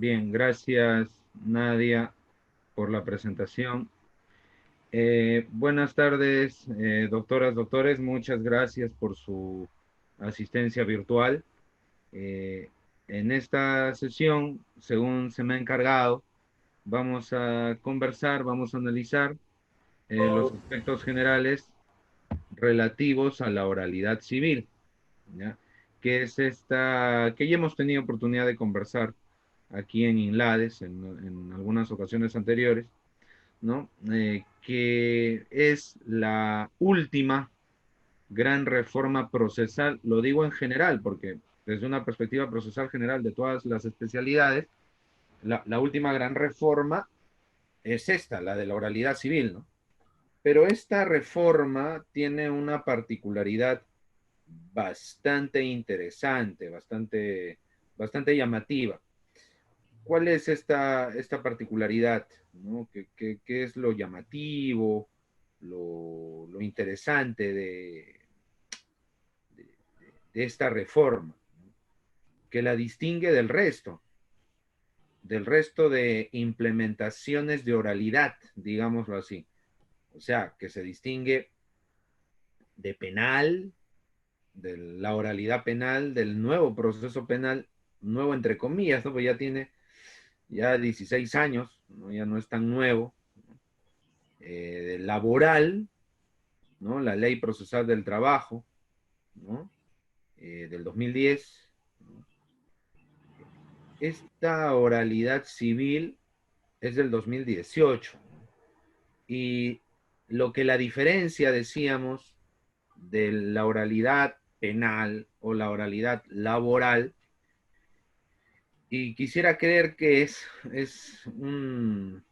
Bien, gracias Nadia por la presentación. Buenas tardes, doctoras, doctores. Muchas gracias por su asistencia virtual. Eh, en esta sesión, según se me ha encargado, vamos a conversar, vamos a analizar los aspectos generales relativos a la oralidad civil, ¿ya? Que es esta, que ya hemos tenido oportunidad de conversar aquí en INLADES en algunas ocasiones anteriores, ¿no? Que es la última gran reforma procesal, lo digo en general, porque desde una perspectiva procesal general de todas las especialidades, la última gran reforma es esta, la de la oralidad civil, ¿no? Pero esta reforma tiene una particularidad bastante interesante, bastante llamativa. ¿Cuál es esta particularidad? ¿No? ¿Qué es lo llamativo, lo interesante de, de esta reforma? Que la distingue del resto de implementaciones de oralidad, digámoslo así. O sea, que se distingue de penal, de la oralidad penal, del nuevo proceso penal, nuevo entre comillas, ¿no? Pues ya tiene ya 16 años, ¿no? Ya no es tan nuevo, laboral, ¿no? La Ley Procesal del Trabajo, ¿no? Del 2010. ¿No? Esta oralidad civil es del 2018. Y lo que la diferencia, decíamos, de la oralidad penal o la oralidad laboral, y quisiera creer que es un,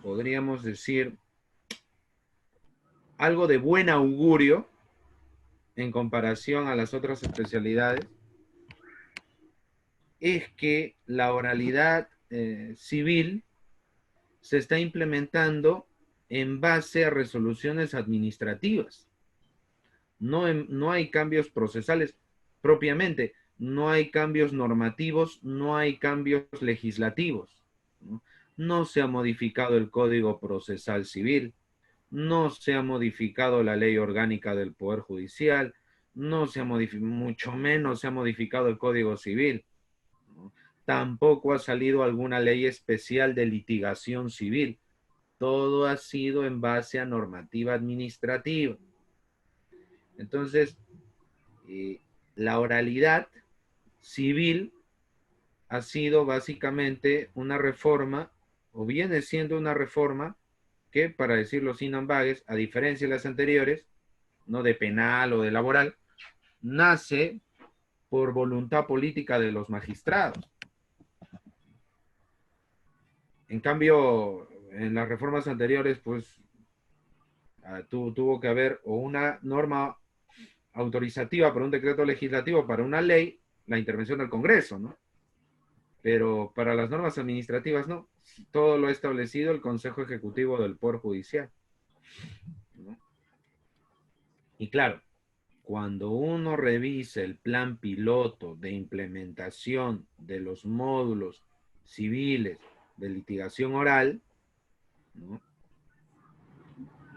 podríamos decir, algo de buen augurio en comparación a las otras especialidades, es que la oralidad civil se está implementando en base a resoluciones administrativas. No hay cambios procesales propiamente, no hay cambios normativos, no hay cambios legislativos. ¿No? No se ha modificado el Código Procesal Civil, no se ha modificado la ley orgánica del Poder Judicial, no se ha modificado, mucho menos se ha modificado el Código Civil. ¿No? Tampoco ha salido alguna ley especial de litigación civil. Todo ha sido en base a normativa administrativa. Entonces, eh, la oralidad civil ha sido básicamente una reforma, o viene siendo una reforma, que, para decirlo sin ambages, a diferencia de las anteriores, no de penal o de laboral, nace por voluntad política de los magistrados. En cambio, en las reformas anteriores, pues tuvo que haber o una norma autorizativa por un decreto legislativo para una ley, la intervención del Congreso, ¿no? Pero para las normas administrativas no. Todo lo ha establecido el Consejo Ejecutivo del Poder Judicial, ¿no? Y claro, cuando uno revisa el plan piloto de implementación de los módulos civiles de litigación oral, ¿no?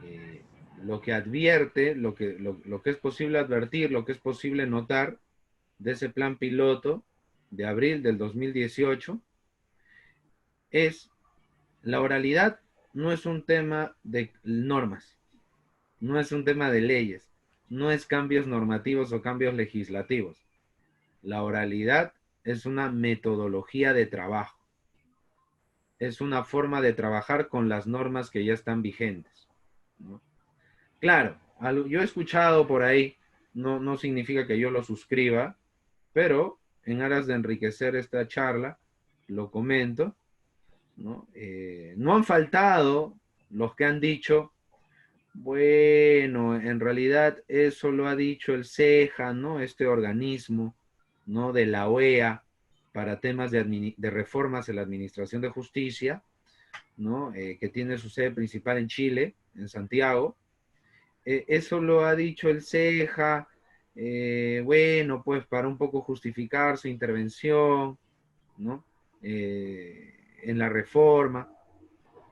eh, lo que advierte, lo que es posible advertir, lo que es posible notar de ese plan piloto de abril del 2018 es la oralidad no es un tema de normas, no es un tema de leyes, no es cambios normativos o cambios legislativos. La oralidad es una metodología de trabajo, es una forma de trabajar con las normas que ya están vigentes, ¿no? Claro, yo he escuchado por ahí, no significa que yo lo suscriba, pero en aras de enriquecer esta charla, lo comento, ¿no? No han faltado los que han dicho, bueno, en realidad eso lo ha dicho el CEJA, ¿no? Este organismo, ¿no? De la OEA para temas de reformas en la Administración de Justicia, ¿no? Que tiene su sede principal en Chile, en Santiago. Eso lo ha dicho el CEJA, bueno, pues para un poco justificar su intervención, ¿no? En la reforma,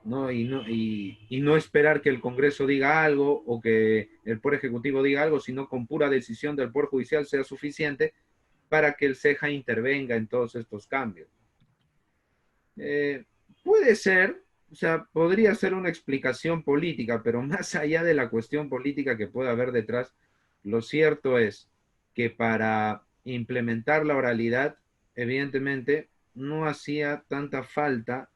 ¿no? Y no esperar que el Congreso diga algo o que el Poder Ejecutivo diga algo, sino con pura decisión del Poder Judicial sea suficiente para que el CEJA intervenga en todos estos cambios. Eh, Puede ser, o sea, podría ser una explicación política, pero más allá de la cuestión política que pueda haber detrás, lo cierto es que para implementar la oralidad, evidentemente, no hacía tanta falta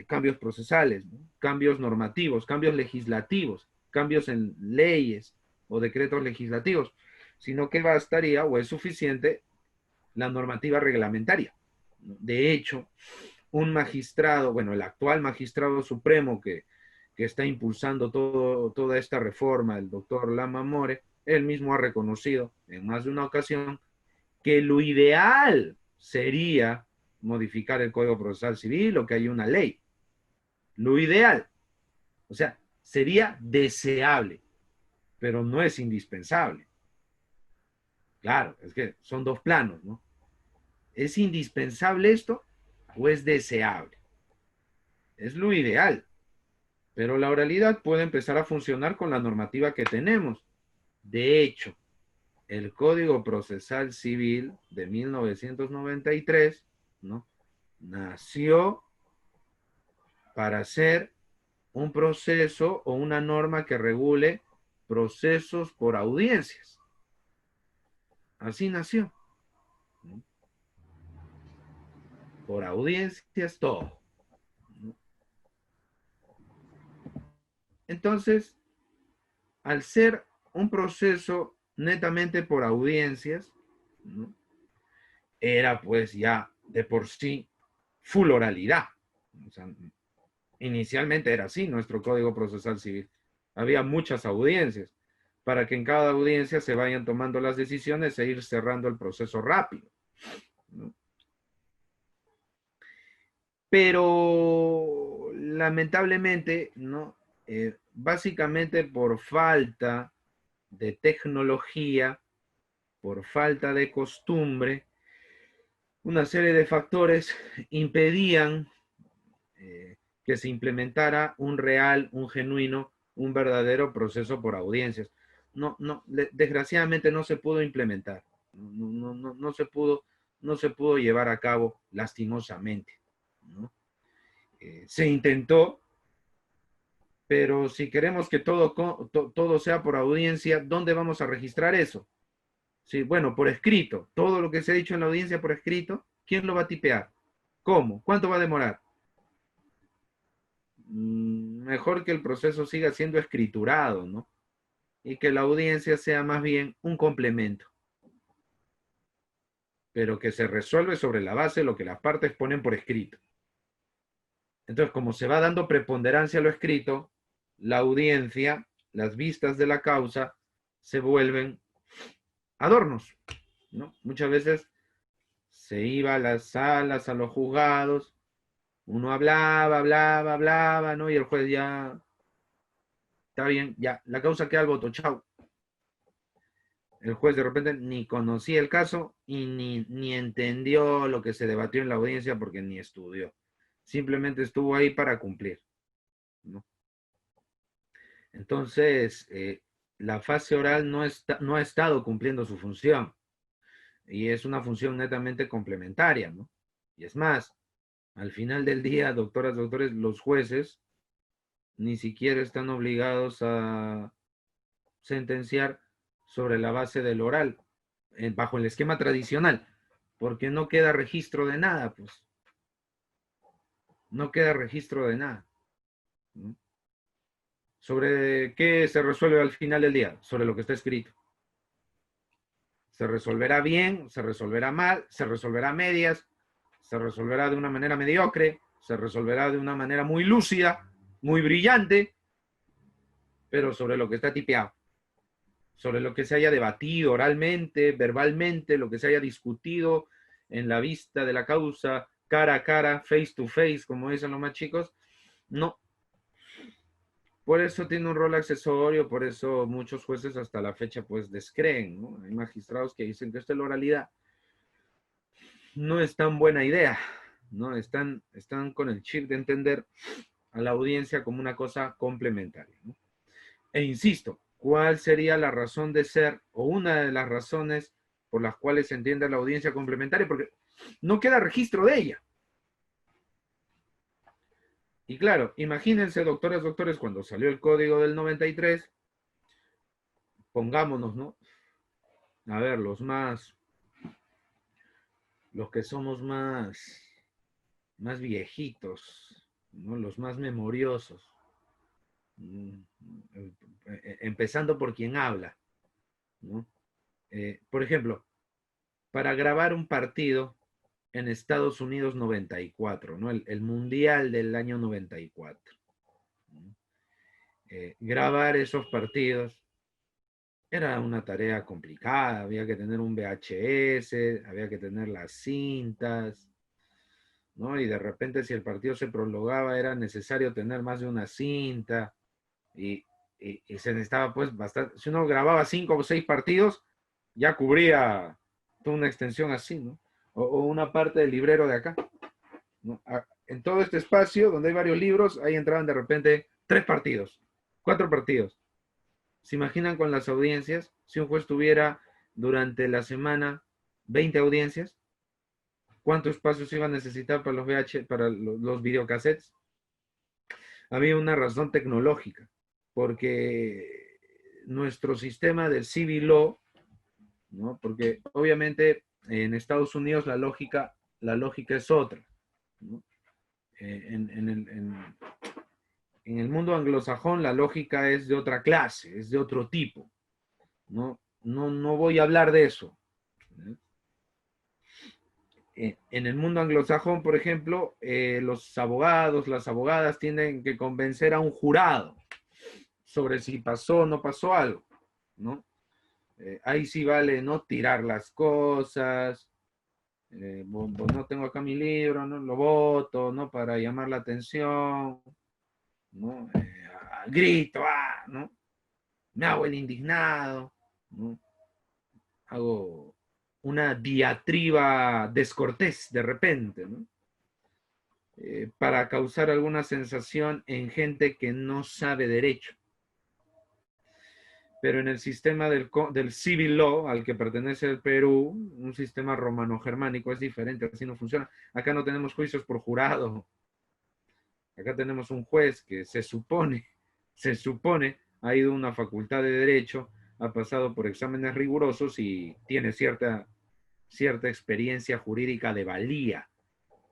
cambios procesales, ¿no? Cambios normativos, cambios legislativos, cambios en leyes o decretos legislativos, sino que bastaría o es suficiente la normativa reglamentaria. De hecho, un magistrado, bueno, el actual magistrado supremo que está impulsando toda esta reforma, el doctor Lama More, él mismo ha reconocido en más de una ocasión que lo ideal sería modificar el Código Procesal Civil o que haya una ley. Lo ideal, o sea, sería deseable, pero no es indispensable. Claro, es que son dos planos, ¿no? ¿Es indispensable esto o es deseable? Es lo ideal, pero la oralidad puede empezar a funcionar con la normativa que tenemos. De hecho, el Código Procesal Civil de 1993, ¿no? Nació para ser un proceso o una norma que regule procesos por audiencias. Así nació, ¿no? Por audiencias todo, ¿no? Entonces, al ser un proceso netamente por audiencias, ¿no? Era pues ya de por sí full oralidad. O sea, inicialmente era así nuestro Código Procesal Civil. Había muchas audiencias para que en cada audiencia se vayan tomando las decisiones e ir cerrando el proceso rápido, ¿no? Pero lamentablemente, ¿no? Básicamente por falta de tecnología, por falta de costumbre, una serie de factores impedían que se implementara un real, un genuino, un verdadero proceso por audiencias. Desgraciadamente no se pudo implementar, no se pudo llevar a cabo lastimosamente, ¿no? Se intentó, pero si queremos que todo sea por audiencia, ¿dónde vamos a registrar eso? Sí, bueno, por escrito, todo lo que se ha dicho en la audiencia por escrito, ¿quién lo va a tipear? ¿Cómo? ¿Cuánto va a demorar? Mejor que el proceso siga siendo escriturado, ¿no? Y que la audiencia sea más bien un complemento, pero que se resuelve sobre la base de lo que las partes ponen por escrito. Entonces, como se va dando preponderancia a lo escrito, la audiencia, las vistas de la causa, se vuelven adornos, ¿no? Muchas veces se iba a las salas, a los juzgados, uno hablaba, ¿no? Y el juez ya, está bien, ya, la causa queda al voto, chao. El juez de repente ni conocía el caso y ni entendió lo que se debatió en la audiencia porque ni estudió. Simplemente estuvo ahí para cumplir, ¿no? Entonces, la fase oral no ha estado cumpliendo su función y es una función netamente complementaria, ¿no? Y es más, al final del día, doctoras, doctores, los jueces ni siquiera están obligados a sentenciar sobre la base del oral, bajo el esquema tradicional, porque no queda registro de nada, pues. No queda registro de nada, ¿no? ¿Sobre qué se resuelve al final del día? Sobre lo que está escrito. Se resolverá bien, se resolverá mal, se resolverá a medias, se resolverá de una manera mediocre, se resolverá de una manera muy lúcida, muy brillante, pero sobre lo que está tipeado, sobre lo que se haya debatido oralmente, verbalmente, lo que se haya discutido en la vista de la causa, cara a cara, face to face, como dicen los más chicos, no. Por eso tiene un rol accesorio, por eso muchos jueces hasta la fecha pues descreen, ¿no? Hay magistrados que dicen que esta es la oralidad no es tan buena idea, ¿no? Están con el chip de entender a la audiencia como una cosa complementaria, ¿no? E insisto, ¿cuál sería la razón de ser o una de las razones por las cuales se entiende a la audiencia complementaria? Porque no queda registro de ella. Y claro, imagínense, doctores, cuando salió el código del 93, pongámonos, ¿no? A ver, los que somos más viejitos, ¿no? Los más memoriosos. Empezando por quien habla, ¿no? Por ejemplo, para grabar un partido en Estados Unidos 94, ¿no? El Mundial del año 94. ¿No? Grabar esos partidos era una tarea complicada, había que tener un VHS, había que tener las cintas, ¿no? Y de repente si el partido se prolongaba era necesario tener más de una cinta y, y se necesitaba pues bastante, si uno grababa 5 o 6 partidos, ya cubría toda una extensión así, ¿no? O una parte del librero de acá, ¿no? En todo este espacio donde hay varios libros, ahí entraban de repente 3 partidos, 4 partidos. ¿Se imaginan con las audiencias? Si un juez tuviera durante la semana 20 audiencias, ¿cuántos espacios iba a necesitar para los VH, para los videocassettes? Había una razón tecnológica, porque nuestro sistema del civil law, ¿no? Porque obviamente en Estados Unidos la lógica es otra, ¿no? En el mundo anglosajón la lógica es de otra clase, es de otro tipo, ¿no? No voy a hablar de eso. ¿No? En el mundo anglosajón, por ejemplo, los abogados, las abogadas tienen que convencer a un jurado sobre si pasó o no pasó algo, ¿no? Ahí sí vale no tirar las cosas, no tengo acá mi libro, no lo voto, ¿no? Para llamar la atención, ¿no? Grito, ¿no? Me hago el indignado, ¿no? Hago una diatriba descortés de repente, ¿no? Para causar alguna sensación en gente que no sabe derecho. Pero en el sistema del civil law al que pertenece el Perú, un sistema romano-germánico, es diferente, así no funciona. Acá no tenemos juicios por jurado. Acá tenemos un juez que se supone, ha ido a una facultad de derecho, ha pasado por exámenes rigurosos y tiene cierta experiencia jurídica de valía.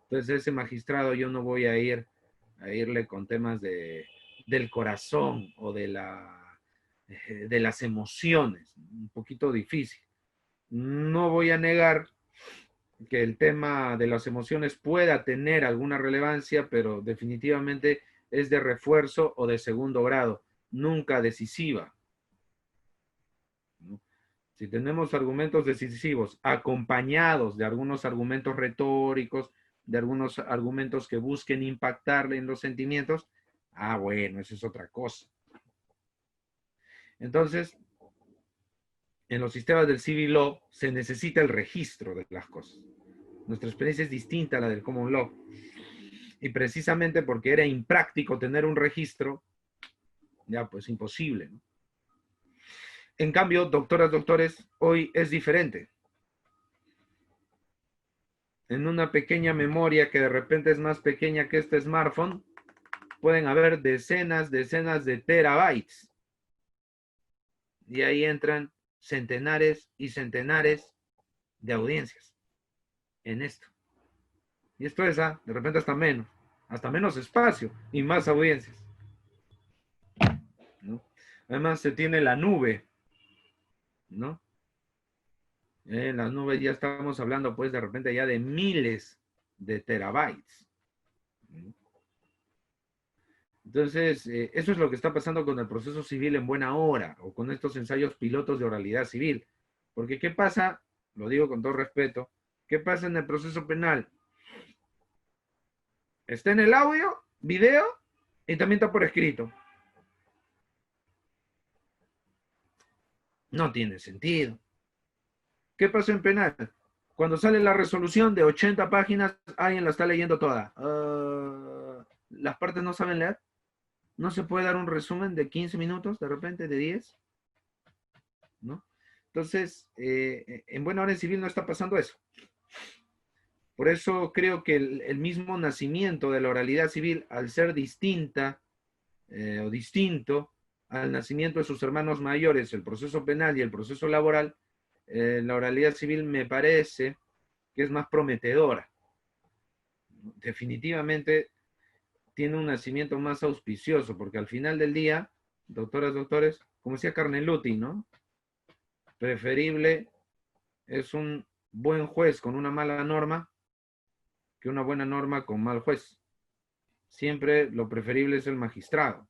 Entonces ese magistrado yo no voy a irle con temas del corazón o de las emociones, un poquito difícil. No voy a negar que el tema de las emociones pueda tener alguna relevancia, pero definitivamente es de refuerzo o de segundo grado, nunca decisiva. ¿No? Si tenemos argumentos decisivos acompañados de algunos argumentos retóricos, de algunos argumentos que busquen impactarle en los sentimientos, bueno, eso es otra cosa. Entonces, en los sistemas del civil law se necesita el registro de las cosas. Nuestra experiencia es distinta a la del common law. Y precisamente porque era impráctico tener un registro, ya pues imposible, ¿no? En cambio, doctores, hoy es diferente. En una pequeña memoria que de repente es más pequeña que este smartphone, pueden haber decenas de terabytes. Y ahí entran centenares y centenares de audiencias en esto. Y esto es, de repente hasta menos espacio y más audiencias, ¿no? Además se tiene la nube, ¿no? En las nubes ya estamos hablando pues de repente ya de miles de terabytes. Entonces, eso es lo que está pasando con el proceso civil en buena hora o con estos ensayos pilotos de oralidad civil. Porque ¿qué pasa? Lo digo con todo respeto. ¿Qué pasa en el proceso penal? Está en el audio, video y también está por escrito. No tiene sentido. ¿Qué pasó en penal? Cuando sale la resolución de 80 páginas, alguien la está leyendo toda. ¿Las partes no saben leer? ¿No se puede dar un resumen de 15 minutos, de repente, de 10? ¿No? Entonces, en buena hora en civil no está pasando eso. Por eso creo que el mismo nacimiento de la oralidad civil, al ser distinta o distinto al nacimiento de sus hermanos mayores, el proceso penal y el proceso laboral, la oralidad civil me parece que es más prometedora. Definitivamente tiene un nacimiento más auspicioso, porque al final del día, doctoras, doctores, como decía Carneluti, ¿no? Preferible es un buen juez con una mala norma que una buena norma con mal juez. Siempre lo preferible es el magistrado.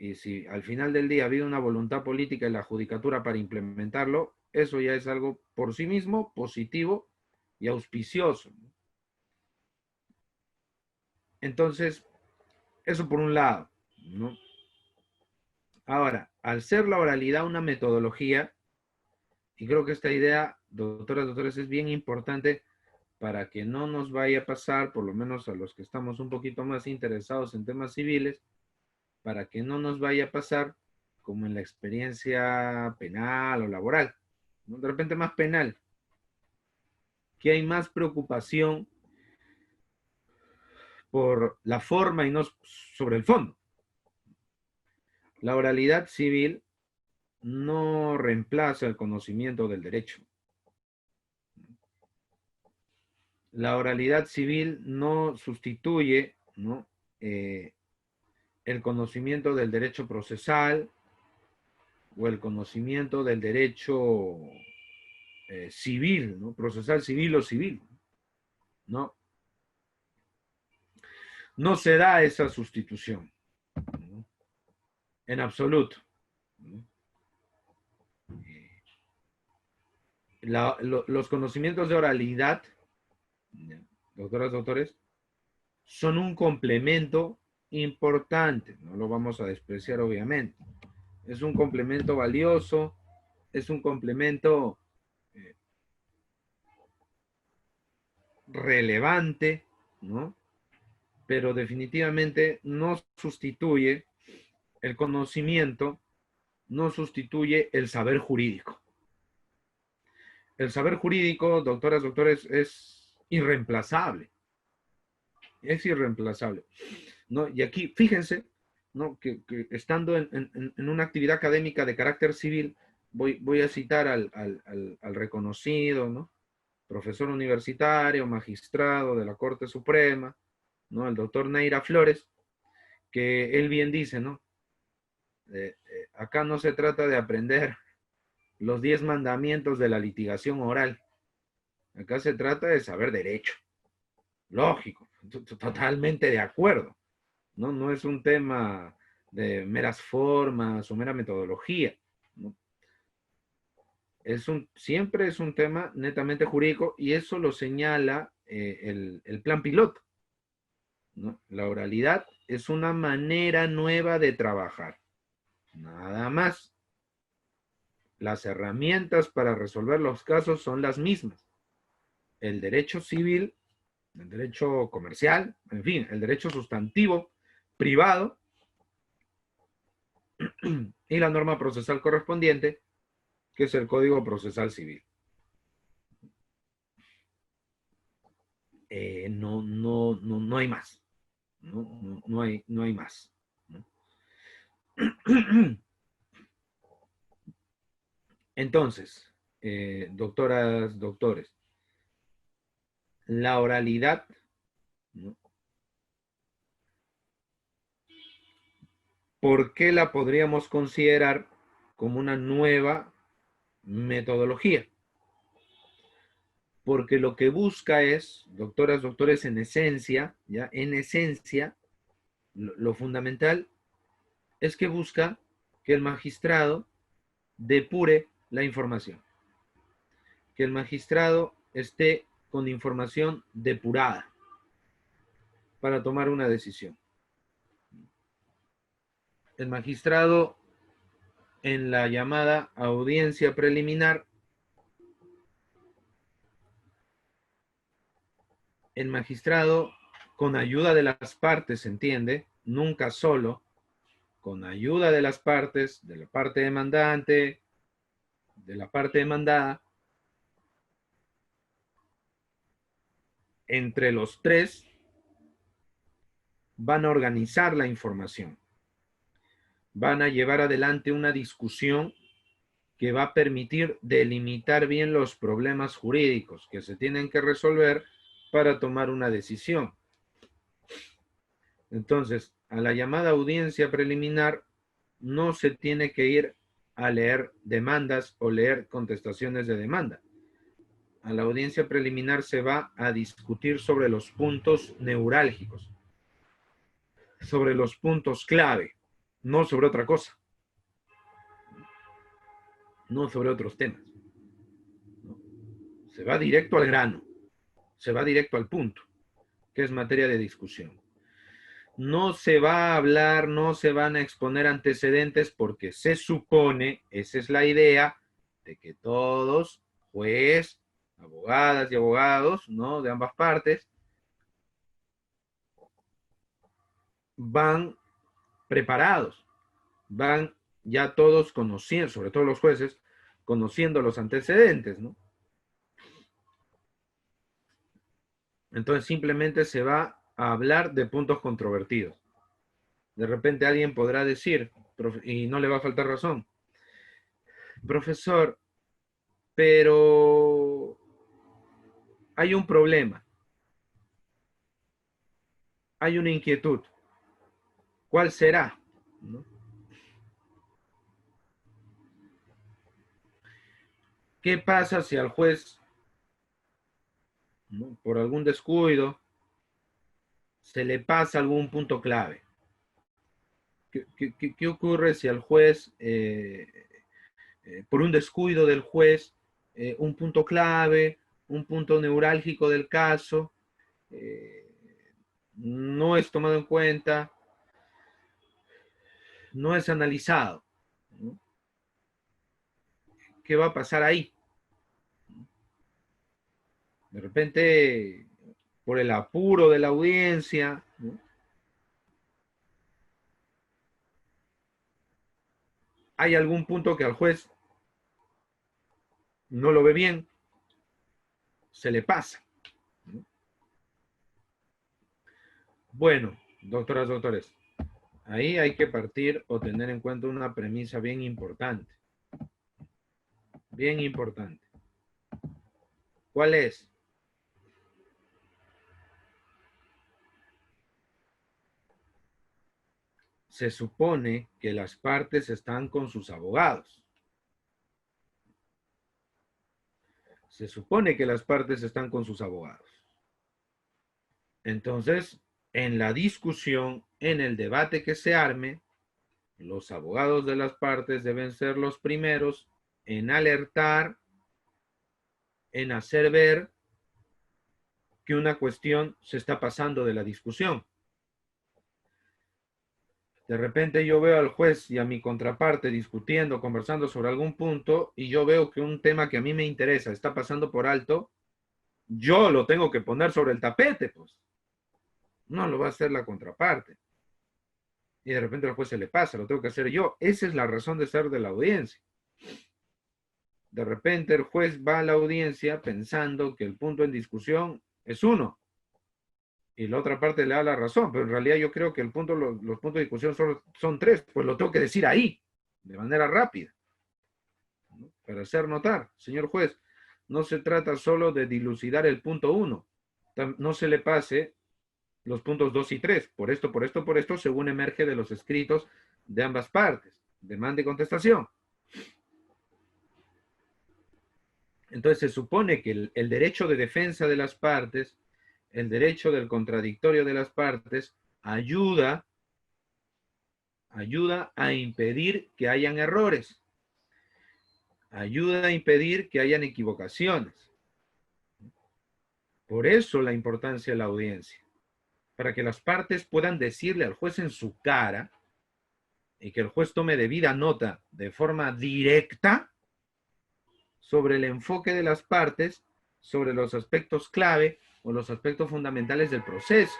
Y si al final del día ha habido una voluntad política en la judicatura para implementarlo, eso ya es algo por sí mismo positivo y auspicioso. Entonces, eso por un lado, ¿no? Ahora, al ser la oralidad una metodología, y creo que esta idea, doctoras, doctores, es bien importante para que no nos vaya a pasar, por lo menos a los que estamos un poquito más interesados en temas civiles, para que no nos vaya a pasar como en la experiencia penal o laboral, ¿no? De repente más penal, que hay más preocupación por la forma y no sobre el fondo. La oralidad civil no reemplaza el conocimiento del derecho. La oralidad civil no sustituye, ¿no? El conocimiento del derecho procesal o el conocimiento del derecho civil, ¿no? Procesal civil o civil, ¿no? No se da esa sustitución, ¿no? En absoluto, ¿no? Los conocimientos de oralidad, doctoras, doctores, son un complemento importante, no lo vamos a despreciar obviamente. Es un complemento valioso, es un complemento relevante, ¿no? Pero definitivamente no sustituye el conocimiento, no sustituye el saber jurídico. El saber jurídico, doctoras, doctores, es irreemplazable. Es irreemplazable, ¿no? Y aquí, fíjense, ¿no? Que estando en una actividad académica de carácter civil, voy a citar al reconocido, ¿no? Profesor universitario, magistrado de la Corte Suprema, ¿no? El doctor Neira Flores, que él bien dice, ¿no? Acá no se trata de aprender los 10 mandamientos de la litigación oral. Acá se trata de saber derecho. Lógico, totalmente de acuerdo. ¿No? No es un tema de meras formas o mera metodología, ¿no? Siempre es un tema netamente jurídico y eso lo señala el plan piloto, ¿no? La oralidad es una manera nueva de trabajar, nada más. Las herramientas para resolver los casos son las mismas. El derecho civil, el derecho comercial, en fin, el derecho sustantivo privado y la norma procesal correspondiente, que es el Código Procesal Civil. No hay más. No hay más, ¿no? Entonces, doctoras, doctores, la oralidad, ¿no? ¿Por qué la podríamos considerar como una nueva metodología? Porque lo que busca es, doctoras, doctores, en esencia, ¿ya? En esencia, lo fundamental es que busca que el magistrado depure la información, que el magistrado esté con información depurada para tomar una decisión. El magistrado en la llamada audiencia preliminar, el magistrado, con ayuda de las partes, ¿se entiende? Nunca solo, con ayuda de las partes, de la parte demandante, de la parte demandada, entre los tres van a organizar la información, van a llevar adelante una discusión que va a permitir delimitar bien los problemas jurídicos que se tienen que resolver para tomar una decisión. Entonces, a la llamada audiencia preliminar no se tiene que ir a leer demandas o leer contestaciones de demanda. A la audiencia preliminar se va a discutir sobre los puntos neurálgicos, sobre los puntos clave, no sobre otra cosa, no sobre otros temas. Se va directo al grano, se va directo al punto, que es materia de discusión. No se va a hablar, no se van a exponer antecedentes porque se supone, esa es la idea, de que todos, juez, abogadas y abogados, ¿no? De ambas partes, van preparados, van ya todos conociendo, sobre todo los jueces, conociendo los antecedentes, ¿no? Entonces simplemente se va a hablar de puntos controvertidos. De repente alguien podrá decir, y no le va a faltar razón, profesor, pero hay un problema, hay una inquietud. ¿Cuál será? ¿No? ¿Qué pasa si al juez, ¿no?, por algún descuido, se le pasa algún punto clave? ¿Qué ocurre si al juez, por un descuido del juez, un punto clave, un punto neurálgico del caso, eh, no es tomado en cuenta, no es analizado, ¿no? ¿Qué va a pasar ahí? De repente, por el apuro de la audiencia, ¿no?, hay algún punto que al juez no lo ve bien, se le pasa, ¿no? Bueno, doctoras, doctores, ahí hay que partir o tener en cuenta una premisa bien importante. Bien importante. ¿Cuál es? Se supone que las partes están con sus abogados. Se supone que las partes están con sus abogados. Entonces, en la discusión, en el debate que se arme, los abogados de las partes deben ser los primeros en alertar, en hacer ver que una cuestión se está pasando de la discusión. De repente yo veo al juez y a mi contraparte discutiendo, conversando sobre algún punto, y yo veo que un tema que a mí me interesa está pasando por alto, yo lo tengo que poner sobre el tapete, pues. No lo va a hacer la contraparte. Y de repente al juez se le pasa, lo tengo que hacer yo. Esa es la razón de ser de la audiencia. De repente el juez va a la audiencia pensando que el punto en discusión es uno, y la otra parte le da la razón, pero en realidad yo creo que los puntos de discusión son tres, pues lo tengo que decir ahí, de manera rápida, ¿no?, para hacer notar, señor juez, no se trata solo de dilucidar el punto uno, no se le pase los puntos 2 y 3, por esto, según emerge de los escritos de ambas partes, demanda y contestación. Entonces se supone que el derecho de defensa de las partes, el derecho del contradictorio de las partes, ayuda a impedir que hayan errores, ayuda a impedir que hayan equivocaciones. Por eso la importancia de la audiencia, para que las partes puedan decirle al juez en su cara y que el juez tome debida nota de forma directa sobre el enfoque de las partes, sobre los aspectos clave o los aspectos fundamentales del proceso,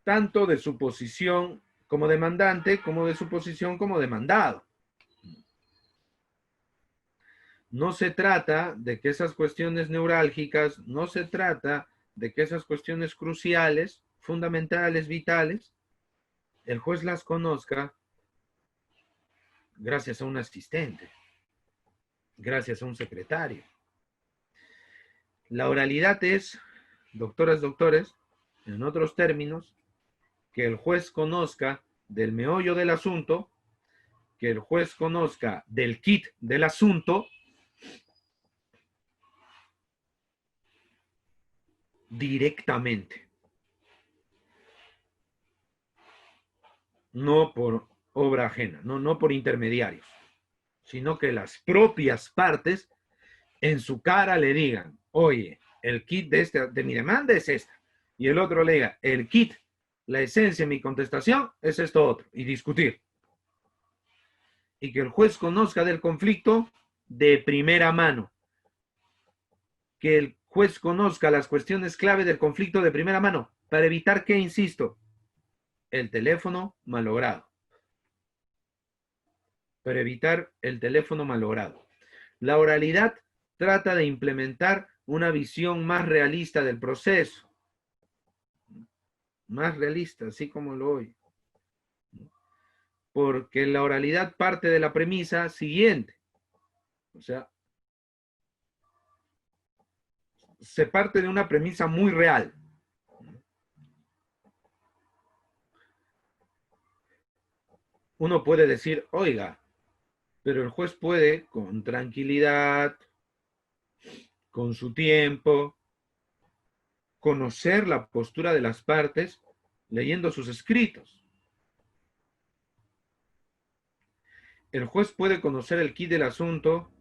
tanto de su posición como demandante, como de su posición como demandado. No se trata de que esas cuestiones neurálgicas, no se trata de que esas cuestiones cruciales, fundamentales, vitales, el juez las conozca gracias a un asistente, gracias a un secretario. La oralidad es, doctoras, doctores, en otros términos, que el juez conozca del meollo del asunto, que el juez conozca del kit del asunto directamente, no por obra ajena, no por intermediarios, sino que las propias partes en su cara le digan, oye, el kit de mi demanda es esta, y el otro le diga, el kit, la esencia de mi contestación es esto otro, y discutir. Y que el juez conozca del conflicto de primera mano, que el juez conozca las cuestiones clave del conflicto de primera mano, para evitar que, insisto, el teléfono malogrado. Para evitar el teléfono malogrado. La oralidad trata de implementar una visión más realista del proceso. Más realista, así como lo oye. Porque la oralidad parte de la premisa siguiente. O sea, se parte de una premisa muy real. Uno puede decir, oiga, pero el juez puede, con tranquilidad, con su tiempo, conocer la postura de las partes leyendo sus escritos. El juez puede conocer el quid del asunto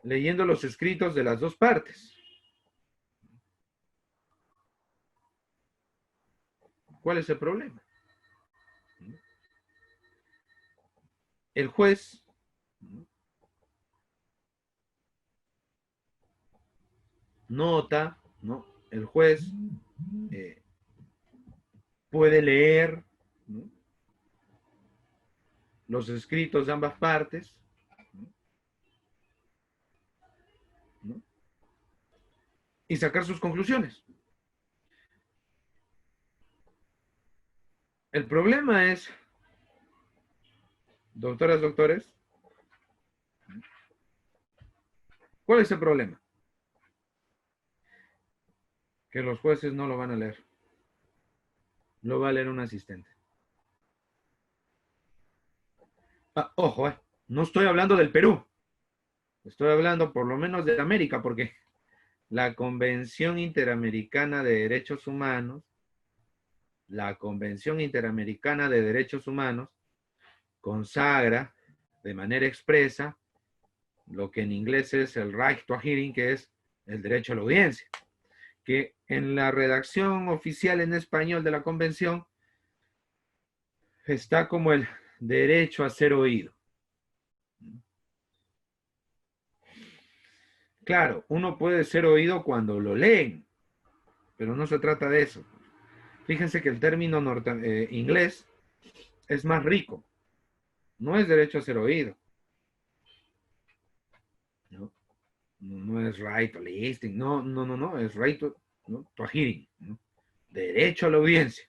leyendo los escritos de las dos partes. ¿Cuál es el problema? El juez nota, ¿no? El juez puede leer, ¿no?, los escritos de ambas partes, ¿no?, y sacar sus conclusiones. El problema es, doctoras, doctores, ¿cuál es el problema? Que los jueces no lo van a leer. Lo va a leer un asistente. Ojo, no estoy hablando del Perú. Estoy hablando por lo menos de América, porque la Convención Interamericana de Derechos Humanos, consagra de manera expresa lo que en inglés es el right to a hearing, que es el derecho a la audiencia, que en la redacción oficial en español de la convención está como el derecho a ser oído. Claro, uno puede ser oído cuando lo leen, pero no se trata de eso. Fíjense que el término inglés es más rico. No es derecho a ser oído. No es right to listening. No. Es right to a hearing. ¿No? Derecho a la audiencia.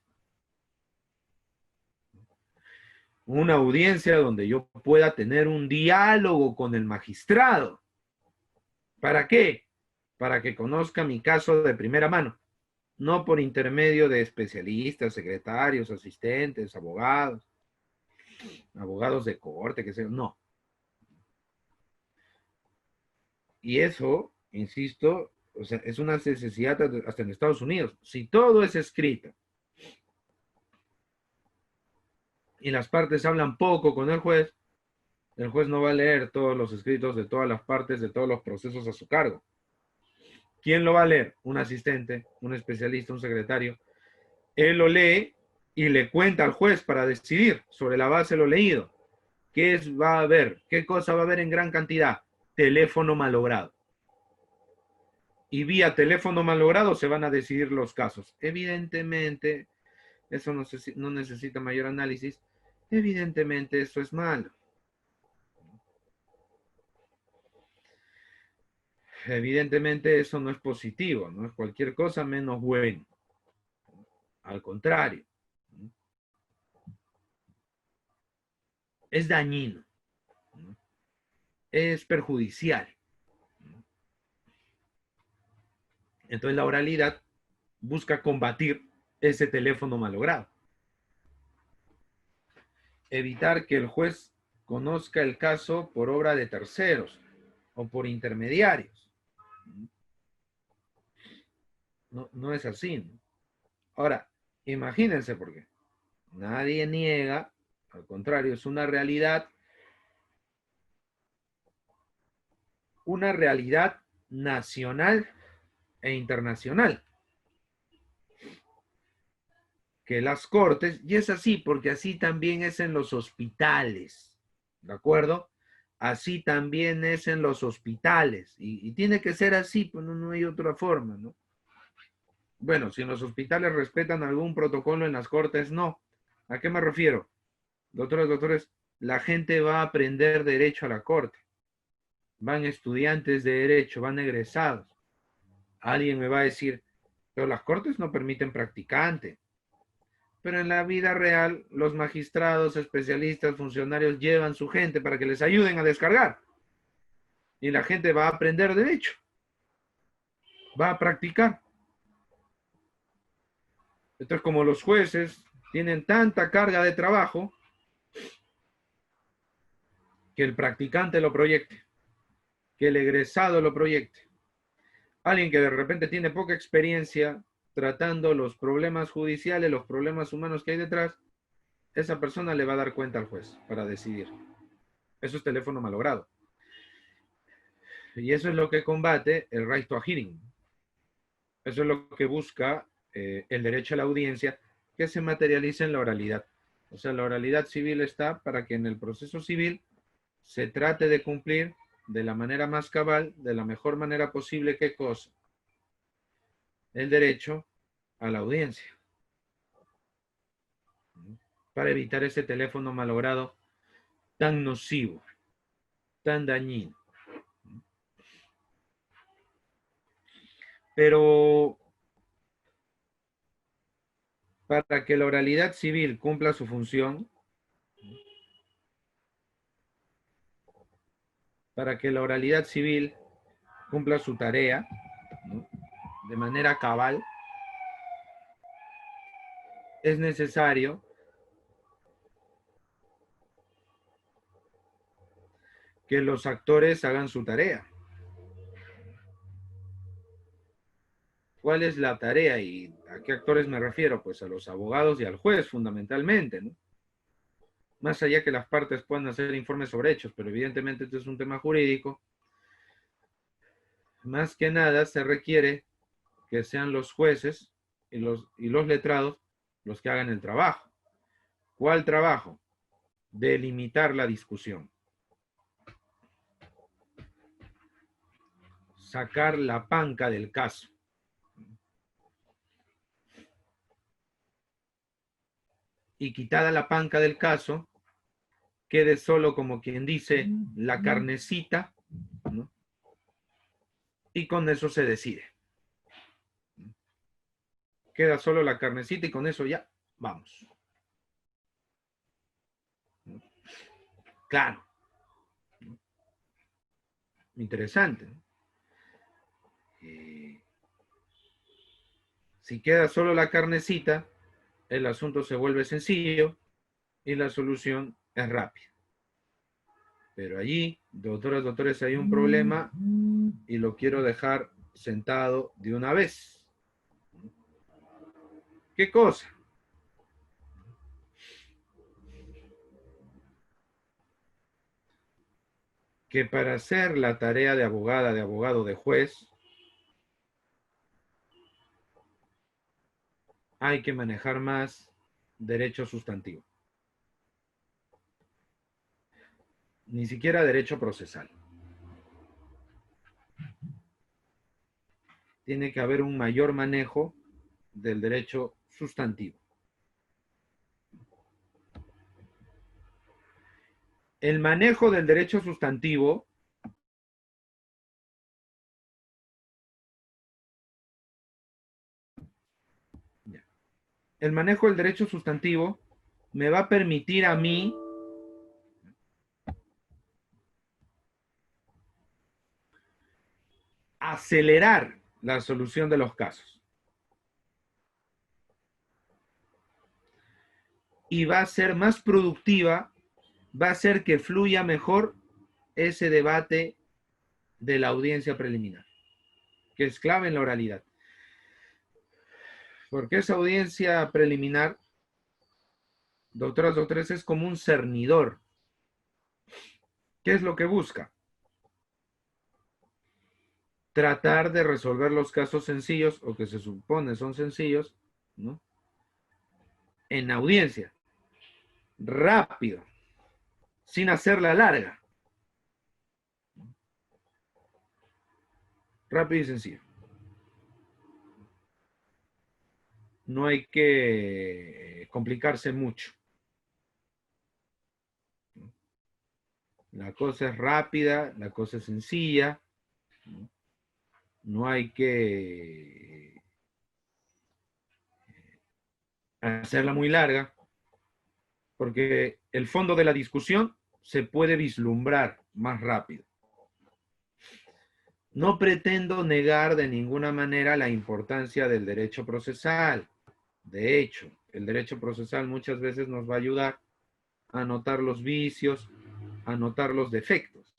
Una audiencia donde yo pueda tener un diálogo con el magistrado. ¿Para qué? Para que conozca mi caso de primera mano. No por intermedio de especialistas, secretarios, asistentes, abogados de corte, que sea, no. Y eso, insisto, o sea, es una necesidad hasta en Estados Unidos. Si todo es escrito y las partes hablan poco con el juez no va a leer todos los escritos de todas las partes, de todos los procesos a su cargo. ¿Quién lo va a leer? Un asistente, un especialista, un secretario. Él lo lee y le cuenta al juez para decidir sobre la base de lo leído. ¿Qué va a haber? ¿Qué cosa va a haber en gran cantidad? Teléfono malogrado. Y vía teléfono malogrado se van a decidir los casos. Evidentemente, eso no necesita mayor análisis. Evidentemente, eso es malo. Evidentemente, eso no es positivo, no es cualquier cosa menos bueno. Al contrario, es dañino, es perjudicial. Entonces, la oralidad busca combatir ese teléfono malogrado. Evitar que el juez conozca el caso por obra de terceros o por intermediarios. No es así, ¿no? Ahora, imagínense por qué. Nadie niega, al contrario, es una realidad nacional e internacional. Que las cortes, y es así, porque así también es en los hospitales, ¿de acuerdo? Así también es en los hospitales, y tiene que ser así, pues no hay otra forma, ¿no? Bueno, si en los hospitales respetan algún protocolo, en las cortes no. ¿A qué me refiero? Doctores, la gente va a aprender derecho a la corte. Van estudiantes de derecho, van egresados. Alguien me va a decir, pero las cortes no permiten practicante. Pero en la vida real, los magistrados, especialistas, funcionarios llevan su gente para que les ayuden a descargar. Y la gente va a aprender derecho, va a practicar. Entonces, como los jueces tienen tanta carga de trabajo, que el practicante lo proyecte, que el egresado lo proyecte. Alguien que de repente tiene poca experiencia tratando los problemas judiciales, los problemas humanos que hay detrás, esa persona le va a dar cuenta al juez para decidir. Eso es teléfono malogrado. Y eso es lo que combate el right to a hearing. Eso es lo que busca el derecho a la audiencia, que se materializa en la oralidad. O sea, la oralidad civil está para que en el proceso civil se trate de cumplir de la manera más cabal, de la mejor manera posible, ¿qué cosa? El derecho a la audiencia. Para evitar ese teléfono malogrado tan nocivo, tan dañino. Pero para que la oralidad civil cumpla su función, para que la oralidad civil cumpla su tarea, ¿no?, de manera cabal, es necesario que los actores hagan su tarea. ¿Cuál es la tarea y a qué actores me refiero? Pues a los abogados y al juez, fundamentalmente, ¿no? Más allá que las partes puedan hacer informes sobre hechos, pero evidentemente esto es un tema jurídico. Más que nada se requiere que sean los jueces y los letrados los que hagan el trabajo. ¿Cuál trabajo? Delimitar la discusión. Sacar la panca del caso. Y quitada la panca del caso, quede solo, como quien dice, la carnecita, ¿no?, y con eso se decide. Queda solo la carnecita y con eso ya vamos. Claro. Interesante. Si queda solo la carnecita, el asunto se vuelve sencillo y la solución es rápida. Pero allí, doctores, hay un problema y lo quiero dejar sentado de una vez. ¿Qué cosa? Que para hacer la tarea de abogada, de abogado, de juez, hay que manejar más derecho sustantivo. Ni siquiera derecho procesal. Tiene que haber un mayor manejo del derecho sustantivo. El manejo del derecho sustantivo me va a permitir a mí acelerar la solución de los casos. Y va a ser más productiva, va a hacer que fluya mejor ese debate de la audiencia preliminar, que es clave en la oralidad. Porque esa audiencia preliminar, doctoras, doctores, es como un cernidor. ¿Qué es lo que busca? Tratar de resolver los casos sencillos, o que se supone son sencillos, ¿no? En audiencia, rápido, sin hacerla larga. Rápido y sencillo. No hay que complicarse mucho. La cosa es rápida, la cosa es sencilla. No hay que hacerla muy larga, porque el fondo de la discusión se puede vislumbrar más rápido. No pretendo negar de ninguna manera la importancia del derecho procesal. De hecho, el derecho procesal muchas veces nos va a ayudar a notar los vicios, a notar los defectos.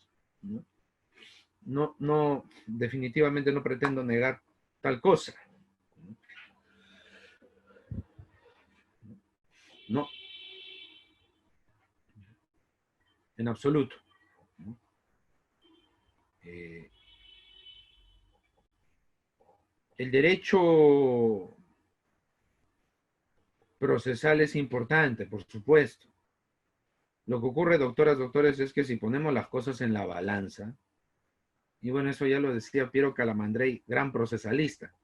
No, definitivamente no pretendo negar tal cosa. No, en absoluto. El derecho procesal es importante, por supuesto. Lo que ocurre, doctoras, doctores, es que si ponemos las cosas en la balanza, y bueno, eso ya lo decía Piero Calamandrei, gran procesalista,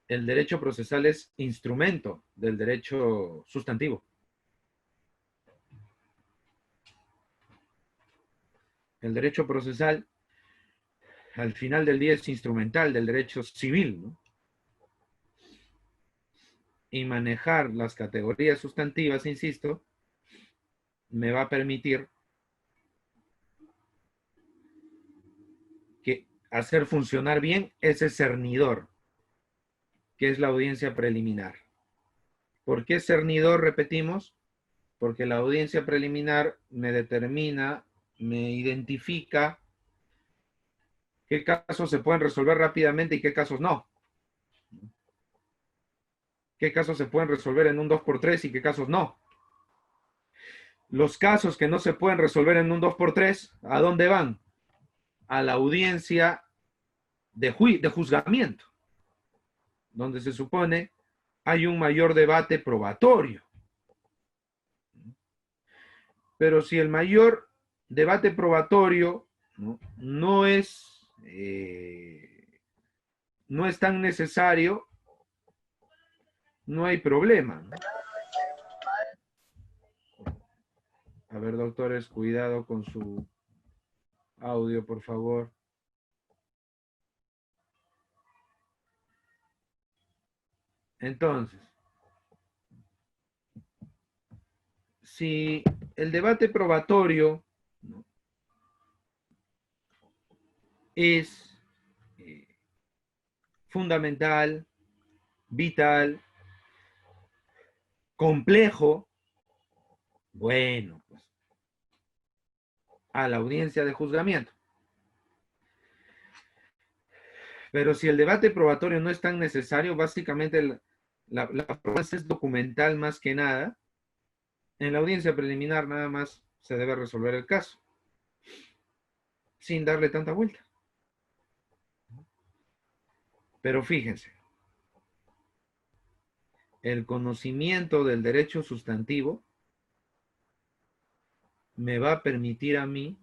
el derecho procesal es instrumento del derecho sustantivo. El derecho procesal, al final del día, es instrumental del derecho civil, ¿no? Y manejar las categorías sustantivas, insisto, me va a permitir que hacer funcionar bien ese cernidor, que es la audiencia preliminar. ¿Por qué cernidor, repetimos? Porque la audiencia preliminar me determina, me identifica qué casos se pueden resolver rápidamente y qué casos no. Qué casos se pueden resolver en un 2x3 y qué casos no. Los casos que no se pueden resolver en un 2x3, ¿a dónde van? A la audiencia de juzgamiento, donde se supone hay un mayor debate probatorio. Pero si el mayor debate probatorio no es tan necesario, no hay problema, ¿no? A ver, doctores, cuidado con su audio, por favor. Entonces, si el debate probatorio, ¿no?, es fundamental, vital, complejo, bueno, pues a la audiencia de juzgamiento. Pero si el debate probatorio no es tan necesario, básicamente la prueba es documental más que nada. En la audiencia preliminar nada más se debe resolver el caso, sin darle tanta vuelta. Pero fíjense, el conocimiento del derecho sustantivo me va a permitir a mí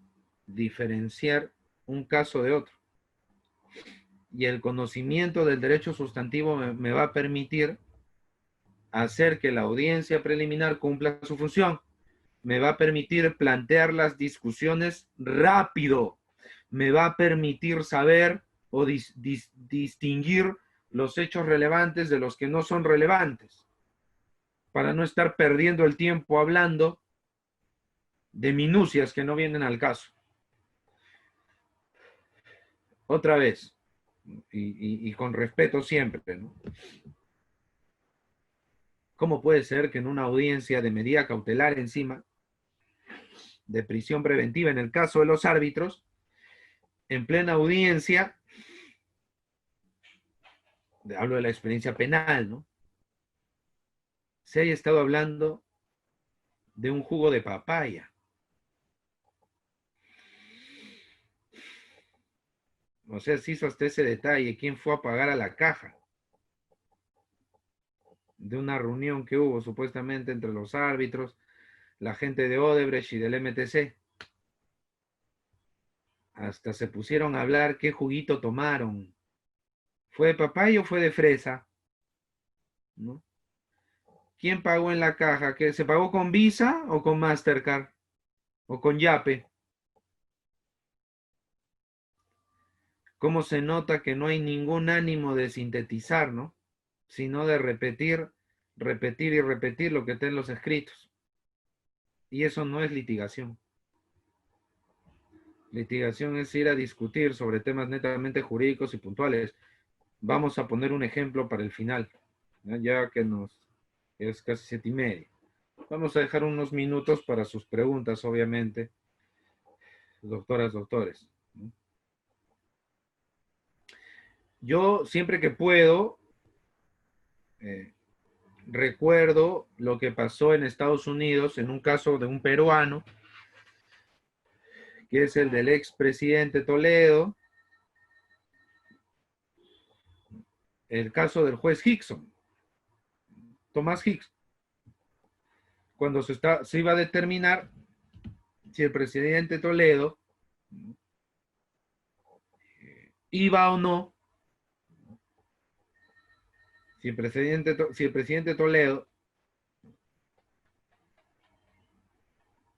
diferenciar un caso de otro. Y el conocimiento del derecho sustantivo me va a permitir hacer que la audiencia preliminar cumpla su función. Me va a permitir plantear las discusiones rápido. Me va a permitir saber o distinguir los hechos relevantes de los que no son relevantes, para no estar perdiendo el tiempo hablando de minucias que no vienen al caso. Otra vez, y con respeto siempre, ¿no? ¿Cómo puede ser que en una audiencia de medida cautelar encima, de prisión preventiva en el caso de los árbitros, en plena audiencia, hablo de la experiencia penal, ¿no?, se haya estado hablando de un jugo de papaya? O sea, se hizo hasta ese detalle, quién fue a pagar a la caja de una reunión que hubo supuestamente entre los árbitros, la gente de Odebrecht y del MTC. Hasta se pusieron a hablar qué juguito tomaron. ¿Fue de papaya o fue de fresa? ¿No? ¿Quién pagó en la caja? ¿Que se pagó con Visa o con Mastercard? ¿O con Yape? ¿Cómo se nota que no hay ningún ánimo de sintetizar, ¿no?, sino de repetir, repetir y repetir lo que está en los escritos? Y eso no es litigación. Litigación es ir a discutir sobre temas netamente jurídicos y puntuales. Vamos a poner un ejemplo para el final, ya que es casi 7:30. Vamos a dejar unos minutos para sus preguntas, obviamente, doctoras, doctores. Yo siempre que puedo, recuerdo lo que pasó en Estados Unidos en un caso de un peruano, que es el del expresidente Toledo, el caso del juez Hickson, Tomás Hickson, cuando se iba a determinar si el presidente Toledo iba o no, si el presidente Toledo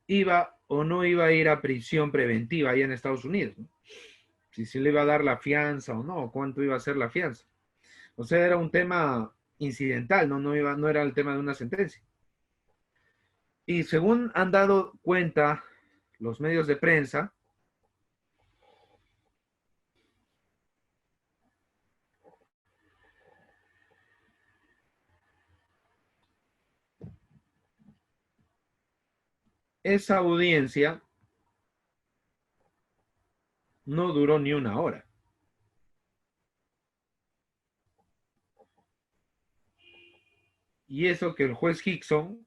iba o no iba a ir a prisión preventiva allá en Estados Unidos, ¿no?, si se le iba a dar la fianza o no, cuánto iba a ser la fianza. O sea, era un tema incidental, no era el tema de una sentencia. Y según han dado cuenta los medios de prensa, esa audiencia no duró ni una hora. Y eso que el juez Hickson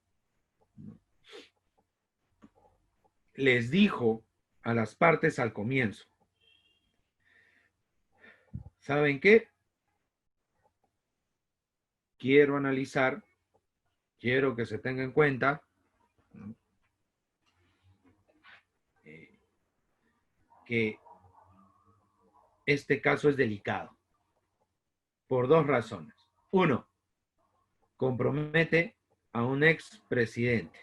les dijo a las partes al comienzo: ¿saben qué? Quiero analizar, quiero que se tenga en cuenta, ¿no?, que este caso es delicado por dos razones. Uno, compromete a un expresidente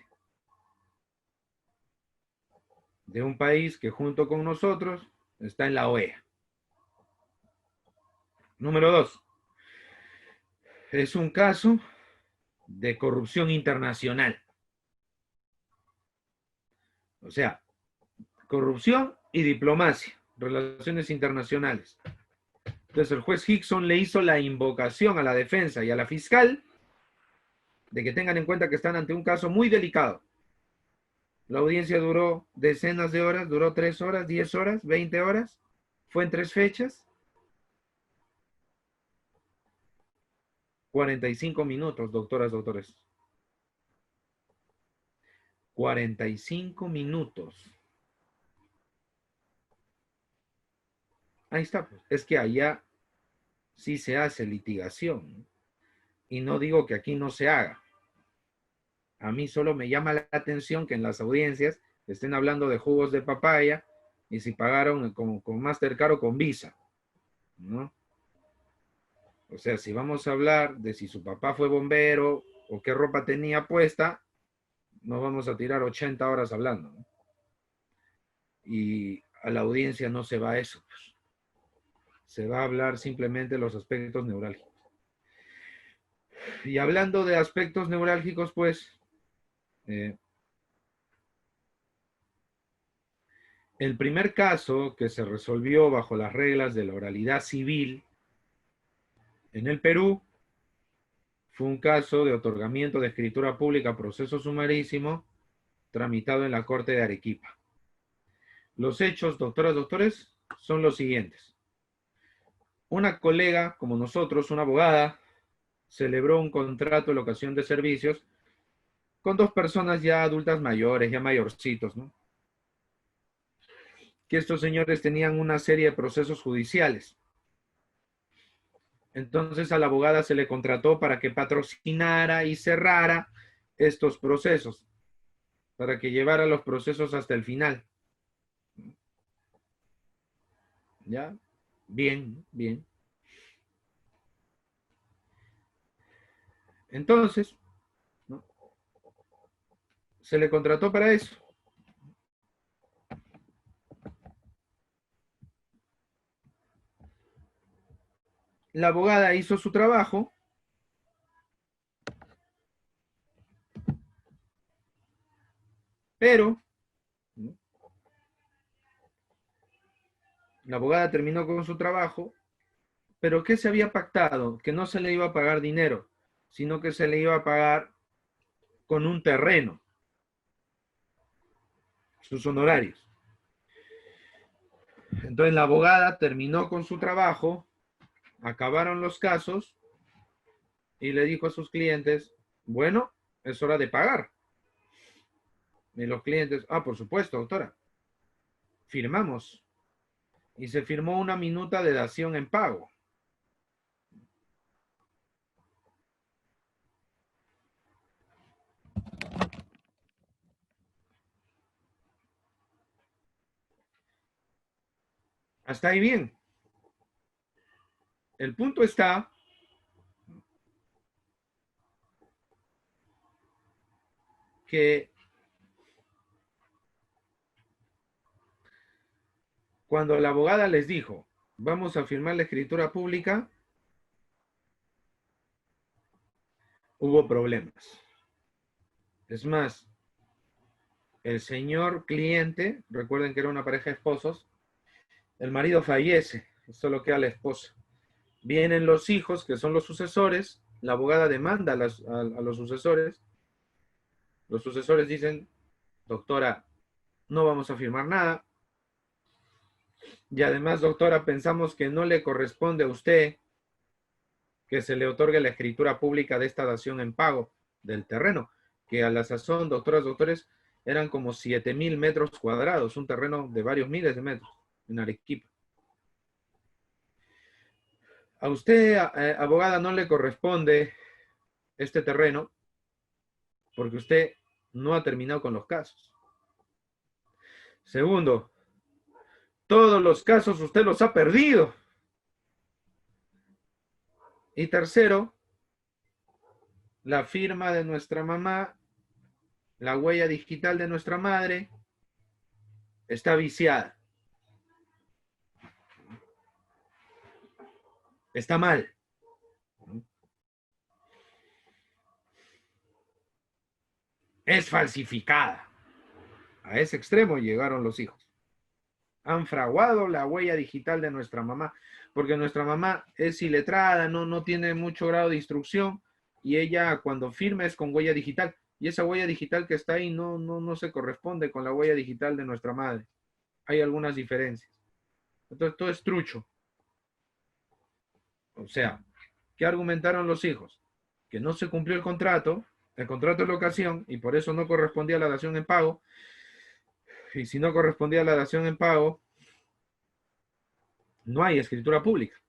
de un país que junto con nosotros está en la OEA. Número dos, es un caso de corrupción internacional. O sea, corrupción y diplomacia, relaciones internacionales. Entonces el juez Hickson le hizo la invocación a la defensa y a la fiscal de que tengan en cuenta que están ante un caso muy delicado. La audiencia duró decenas de horas, duró 3 horas, 10 horas, 20 horas, fue en 3 fechas, 45 minutos, doctoras, doctores. 45 minutos. Ahí está, pues. Es que allá sí se hace litigación, ¿no? y no digo que aquí no se haga. A mí solo me llama la atención que en las audiencias estén hablando de jugos de papaya y si pagaron con Mastercard o con Visa, ¿no? O sea, si vamos a hablar de si su papá fue bombero o qué ropa tenía puesta, nos vamos a tirar 80 horas hablando, ¿no? Y a la audiencia no se va a eso, pues. Se va a hablar simplemente de los aspectos neurálgicos. Y hablando de aspectos neurálgicos, pues, el primer caso que se resolvió bajo las reglas de la oralidad civil en el Perú fue un caso de otorgamiento de escritura pública proceso sumarísimo tramitado en la Corte de Arequipa. Los hechos, doctoras, doctores, son los siguientes. Una colega, como nosotros, una abogada, celebró un contrato de locación de servicios con dos personas ya adultas mayores, ya mayorcitos, ¿no? Que estos señores tenían una serie de procesos judiciales. Entonces a la abogada se le contrató para que patrocinara y cerrara estos procesos, para que llevara los procesos hasta el final. ¿Ya? Bien, bien. Entonces, ¿no? Se le contrató para eso. La abogada hizo su trabajo. Pero, ¿no? La abogada terminó con su trabajo, pero ¿qué se había pactado? Que no se le iba a pagar dinero, sino que se le iba a pagar con un terreno, sus honorarios. Entonces la abogada terminó con su trabajo, acabaron los casos y le dijo a sus clientes, bueno, es hora de pagar. Y los clientes, por supuesto, doctora, firmamos. Y se firmó una minuta de dación en pago. Hasta ahí bien. El punto está que cuando la abogada les dijo, vamos a firmar la escritura pública, hubo problemas. Es más, el señor cliente, recuerden que era una pareja de esposos, el marido fallece, solo queda la esposa. Vienen los hijos, que son los sucesores, la abogada demanda a los sucesores dicen, doctora, no vamos a firmar nada, y además, doctora, pensamos que no le corresponde a usted que se le otorgue la escritura pública de esta dación en pago del terreno, que a la sazón, doctoras, doctores, eran como 7,000 metros cuadrados, un terreno de varios miles de metros en Arequipa. A usted, abogada, no le corresponde este terreno porque usted no ha terminado con los casos. Segundo, todos los casos usted los ha perdido. Y tercero, la firma de nuestra mamá, la huella digital de nuestra madre, está viciada. Está mal. Es falsificada. A ese extremo llegaron los hijos. Han fraguado la huella digital de nuestra mamá, porque nuestra mamá es iletrada, no tiene mucho grado de instrucción, y ella cuando firma es con huella digital, y esa huella digital que está ahí no se corresponde con la huella digital de nuestra madre. Hay algunas diferencias. Entonces todo es trucho. O sea, ¿qué argumentaron los hijos? Que no se cumplió el contrato de locación, y por eso no correspondía a la dación en pago, y si no correspondía a la dación en pago, no hay escritura pública.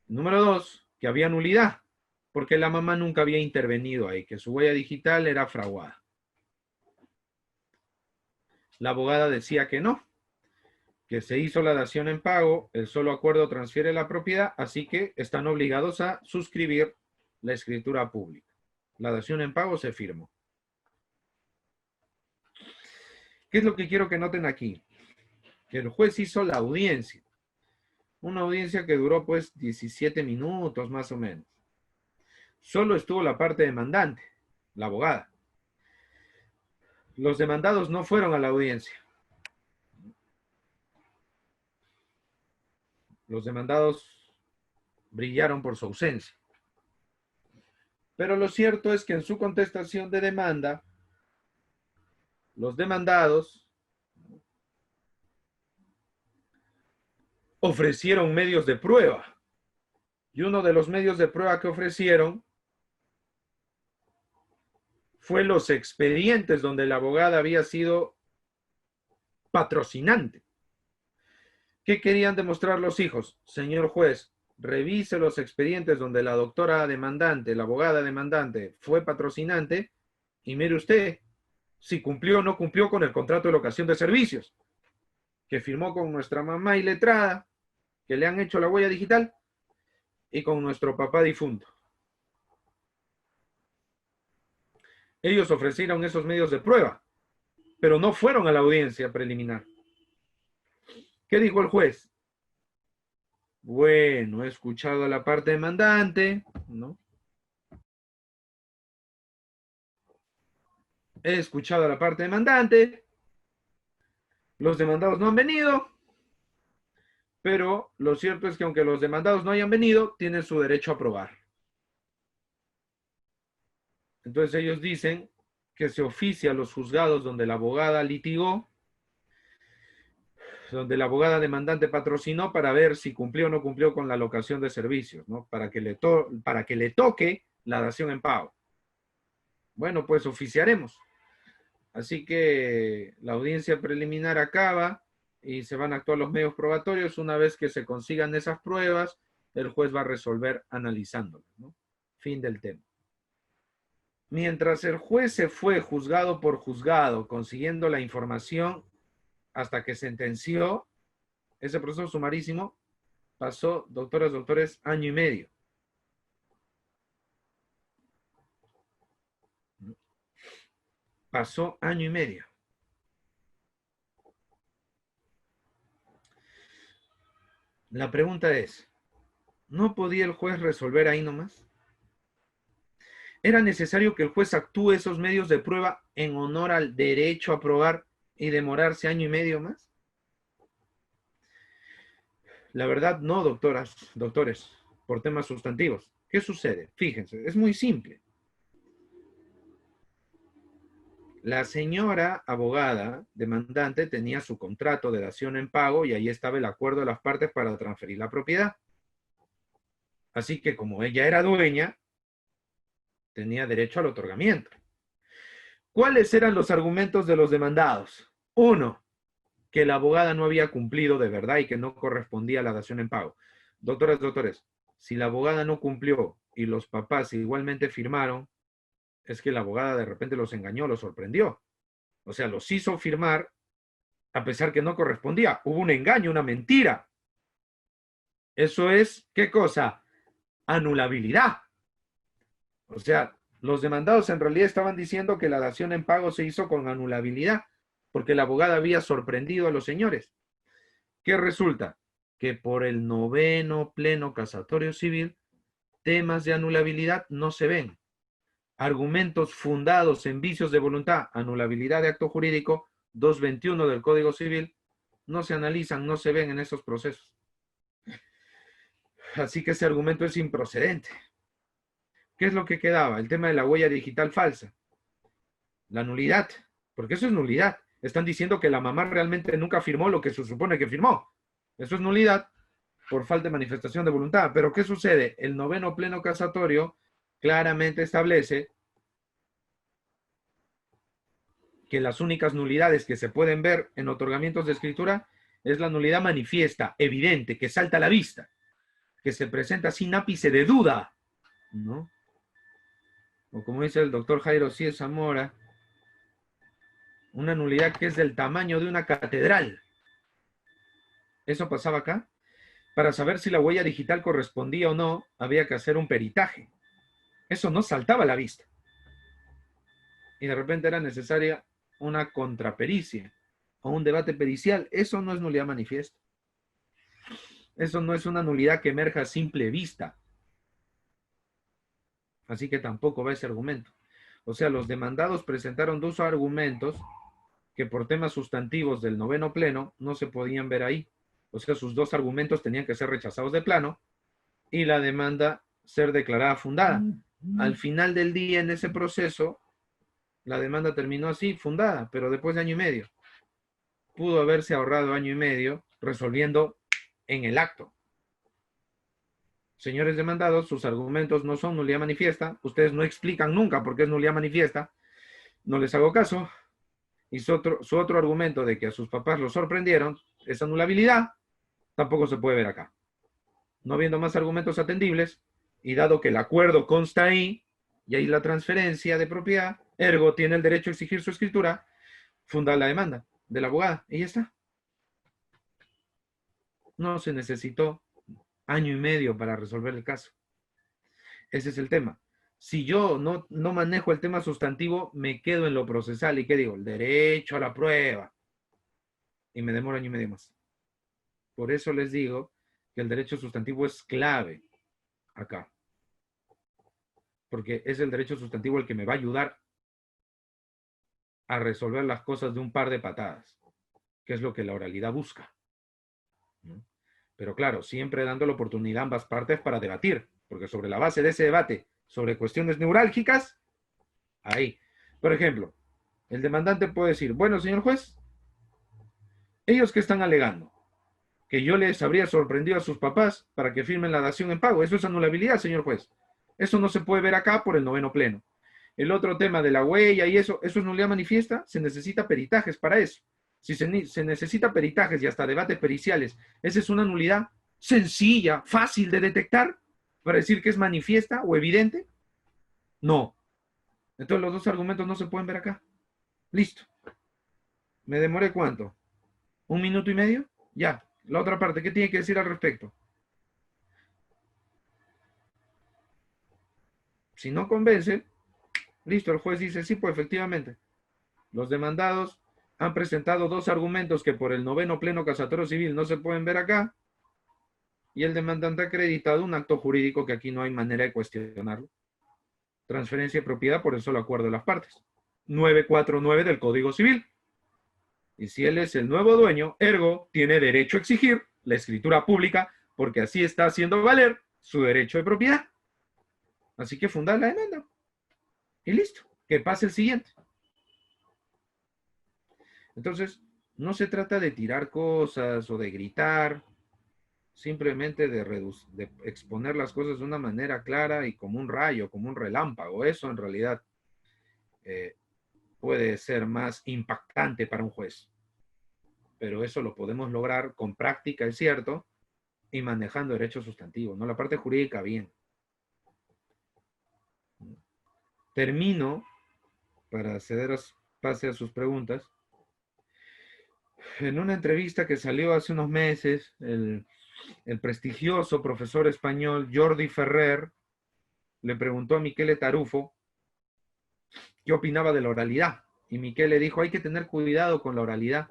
Número 2, que había nulidad. porque la mamá nunca había intervenido ahí, que su huella digital era fraguada. La abogada decía que no, que se hizo la dación en pago, el solo acuerdo transfiere la propiedad, así que están obligados a suscribir la escritura pública. La dación en pago se firmó. ¿Qué es lo que quiero que noten aquí? Que el juez hizo la audiencia. Una audiencia que duró pues 17 minutos más o menos. Solo estuvo la parte demandante, la abogada. Los demandados no fueron a la audiencia. Los demandados brillaron por su ausencia. Pero lo cierto es que en su contestación de demanda, los demandados ofrecieron medios de prueba. Y uno de los medios de prueba que ofrecieron fue los expedientes donde la abogada había sido patrocinante. ¿Qué querían demostrar los hijos? Señor juez, revise los expedientes donde la doctora demandante, la abogada demandante, fue patrocinante y mire usted si cumplió o no cumplió con el contrato de locación de servicios que firmó con nuestra mamá iletrada, que le han hecho la huella digital, y con nuestro papá difunto. Ellos ofrecieron esos medios de prueba, pero no fueron a la audiencia preliminar. ¿Qué dijo el juez? Bueno, he escuchado a la parte demandante, ¿no? He escuchado a la parte demandante, los demandados no han venido, pero lo cierto es que aunque los demandados no hayan venido, tienen su derecho a probar. Entonces ellos dicen que se oficia a los juzgados donde la abogada litigó, donde la abogada demandante patrocinó para ver si cumplió o no cumplió con la locación de servicios, ¿no? Para que le toque la dación en pago. Bueno, pues oficiaremos. Así que la audiencia preliminar acaba y se van a actuar los medios probatorios. Una vez que se consigan esas pruebas, el juez va a resolver analizándolas, ¿no? Fin del tema. Mientras el juez se fue juzgado por juzgado, consiguiendo la información hasta que sentenció, ese proceso sumarísimo pasó, doctoras, doctores, año y medio. Pasó año y medio. La pregunta es, ¿no podía el juez resolver ahí nomás? ¿Era necesario que el juez actúe esos medios de prueba en honor al derecho a probar y demorarse año y medio más? La verdad, no, doctoras, doctores, por temas sustantivos. ¿Qué sucede? Fíjense, es muy simple. La señora abogada demandante tenía su contrato de dación en pago y ahí estaba el acuerdo de las partes para transferir la propiedad. Así que como ella era dueña, tenía derecho al otorgamiento. ¿Cuáles eran los argumentos de los demandados? Uno, que la abogada no había cumplido de verdad y que no correspondía a la dación en pago. Doctoras, doctores, si la abogada no cumplió y los papás igualmente firmaron, es que la abogada de repente los engañó, los sorprendió. O sea, los hizo firmar a pesar que no correspondía. Hubo un engaño, una mentira. Eso es, ¿qué cosa? Anulabilidad. O sea, los demandados en realidad estaban diciendo que la dación en pago se hizo con anulabilidad, porque la abogada había sorprendido a los señores. ¿Qué resulta? Que por el 9º pleno casatorio civil, temas de anulabilidad no se ven. Argumentos fundados en vicios de voluntad, anulabilidad de acto jurídico, 221 del Código Civil, no se analizan, no se ven en esos procesos. Así que ese argumento es improcedente. ¿Qué es lo que quedaba? El tema de la huella digital falsa. La nulidad, porque eso es nulidad. Están diciendo que la mamá realmente nunca firmó lo que se supone que firmó. Eso es nulidad por falta de manifestación de voluntad. Pero ¿qué sucede? El 9º pleno casatorio claramente establece que las únicas nulidades que se pueden ver en otorgamientos de escritura es la nulidad manifiesta, evidente, que salta a la vista, que se presenta sin ápice de duda, ¿no? o como dice el doctor Jairo Cíez Zamora, una nulidad que es del tamaño de una catedral. Eso pasaba acá. Para saber si la huella digital correspondía o no, había que hacer un peritaje. Eso no saltaba a la vista. Y de repente era necesaria una contrapericia o un debate pericial. Eso no es nulidad manifiesta. Eso no es una nulidad que emerja a simple vista. Así que tampoco va ese argumento. O sea, los demandados presentaron dos argumentos que por temas sustantivos del noveno pleno no se podían ver ahí. O sea, sus dos argumentos tenían que ser rechazados de plano y la demanda ser declarada fundada. Al final del día, en ese proceso, la demanda terminó así, fundada, pero después de año y medio. Pudo haberse ahorrado año y medio resolviendo en el acto. Señores demandados, sus argumentos no son nulidad manifiesta. Ustedes no explican nunca por qué es nulidad manifiesta. No les hago caso. Y su otro argumento de que a sus papás los sorprendieron, esa anulabilidad, tampoco se puede ver acá. No habiendo más argumentos atendibles, y dado que el acuerdo consta ahí, y ahí la transferencia de propiedad, ergo tiene el derecho a exigir su escritura, funda la demanda de la abogada, y ya está. No se necesitó año y medio para resolver el caso. Ese es el tema. Si yo no manejo el tema sustantivo, me quedo en lo procesal. ¿Y qué digo? El derecho a la prueba. Y me demoro año y medio más. Por eso les digo que el derecho sustantivo es clave acá. Porque es el derecho sustantivo el que me va a ayudar a resolver las cosas de un par de patadas, que es lo que la oralidad busca. ¿No? Pero claro, siempre dando la oportunidad a ambas partes para debatir, porque sobre la base de ese debate, sobre cuestiones neurálgicas, ahí. Por ejemplo, el demandante puede decir, bueno, señor juez, ellos que están alegando, que yo les habría sorprendido a sus papás para que firmen la dación en pago. Eso es anulabilidad, señor juez. Eso no se puede ver acá por el noveno pleno. El otro tema de la huella y eso es nulidad manifiesta, se necesita peritajes para eso. Si se necesita peritajes y hasta debates periciales, esa es una nulidad sencilla, fácil de detectar para decir que es manifiesta o evidente. No. Entonces los dos argumentos no se pueden ver acá. Listo. ¿Me demoré cuánto? ¿1 minuto y medio? Ya. La otra parte, ¿qué tiene que decir al respecto? Si no convence, listo, el juez dice, sí, pues efectivamente. Los demandados han presentado dos argumentos que por el noveno pleno casatorio civil no se pueden ver acá, y el demandante ha acreditado un acto jurídico que aquí no hay manera de cuestionarlo. Transferencia de propiedad por el solo acuerdo de las partes. 949 del Código Civil. Y si él es el nuevo dueño, ergo, tiene derecho a exigir la escritura pública porque así está haciendo valer su derecho de propiedad. Así que fundar la demanda. Y listo. Que pase el siguiente. Entonces, no se trata de tirar cosas o de gritar, simplemente de exponer las cosas de una manera clara y como un rayo, como un relámpago. Eso en realidad puede ser más impactante para un juez. Pero eso lo podemos lograr con práctica, es cierto, y manejando derecho sustantivo, ¿no? La parte jurídica, bien. Termino, para pase a sus preguntas. En una entrevista que salió hace unos meses, el prestigioso profesor español Jordi Ferrer le preguntó a Michele Tarufo qué opinaba de la oralidad. Y Michele dijo, hay que tener cuidado con la oralidad,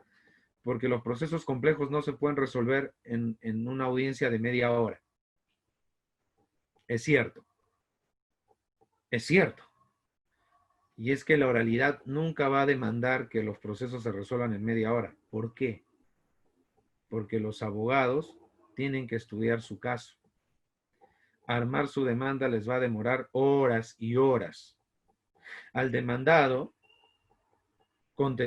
porque los procesos complejos no se pueden resolver en una audiencia de media hora. Es cierto. Es cierto. Y es que la oralidad nunca va a demandar que los procesos se resuelvan en media hora. ¿Por qué? Porque los abogados tienen que estudiar su caso. Armar su demanda les va a demorar horas y horas. Al demandado,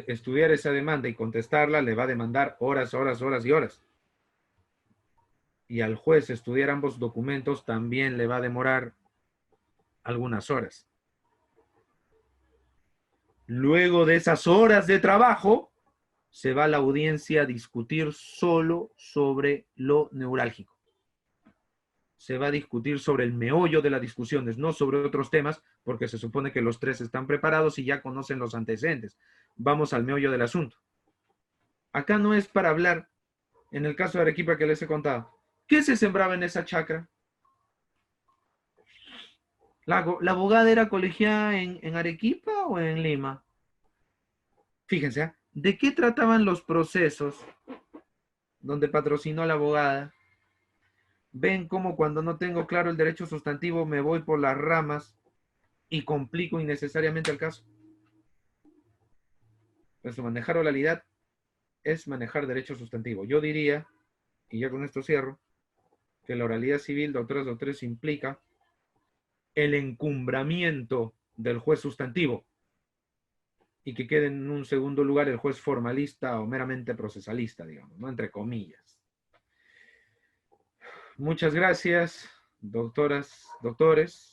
estudiar esa demanda y contestarla le va a demandar horas, horas, horas y horas. Y al juez estudiar ambos documentos también le va a demorar algunas horas. Luego de esas horas de trabajo, se va a la audiencia a discutir solo sobre lo neurálgico. se va a discutir sobre el meollo de las discusiones, no sobre otros temas, porque se supone que los tres están preparados y ya conocen los antecedentes. Vamos al meollo del asunto. Acá no es para hablar, en el caso de Arequipa que les he contado, ¿qué se sembraba en esa chacra? ¿La abogada era colegiada en Arequipa o en Lima? Fíjense, ¿eh? ¿De qué trataban los procesos donde patrocinó a la abogada? Ven cómo cuando no tengo claro el derecho sustantivo me voy por las ramas y complico innecesariamente el caso. Pues manejar oralidad es manejar derecho sustantivo. Yo diría, y ya con esto cierro, que la oralidad civil, doctores, implica el encumbramiento del juez sustantivo y que quede en un segundo lugar el juez formalista o meramente procesalista, digamos, ¿no? Entre comillas. Muchas gracias, doctoras, doctores.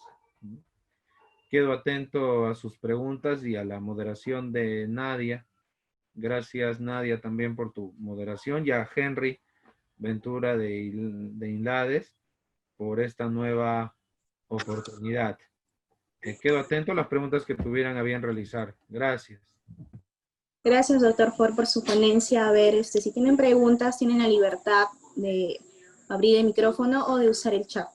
Quedo atento a sus preguntas y a la moderación de Nadia. Gracias, Nadia, también por tu moderación, y a Henry Ventura de Inlades por esta nueva oportunidad. Quedo atento a las preguntas que tuvieran a bien realizar. Gracias. Gracias, doctor Ford, por su ponencia. A ver, si tienen preguntas, tienen la libertad de abrir el micrófono o de usar el chat.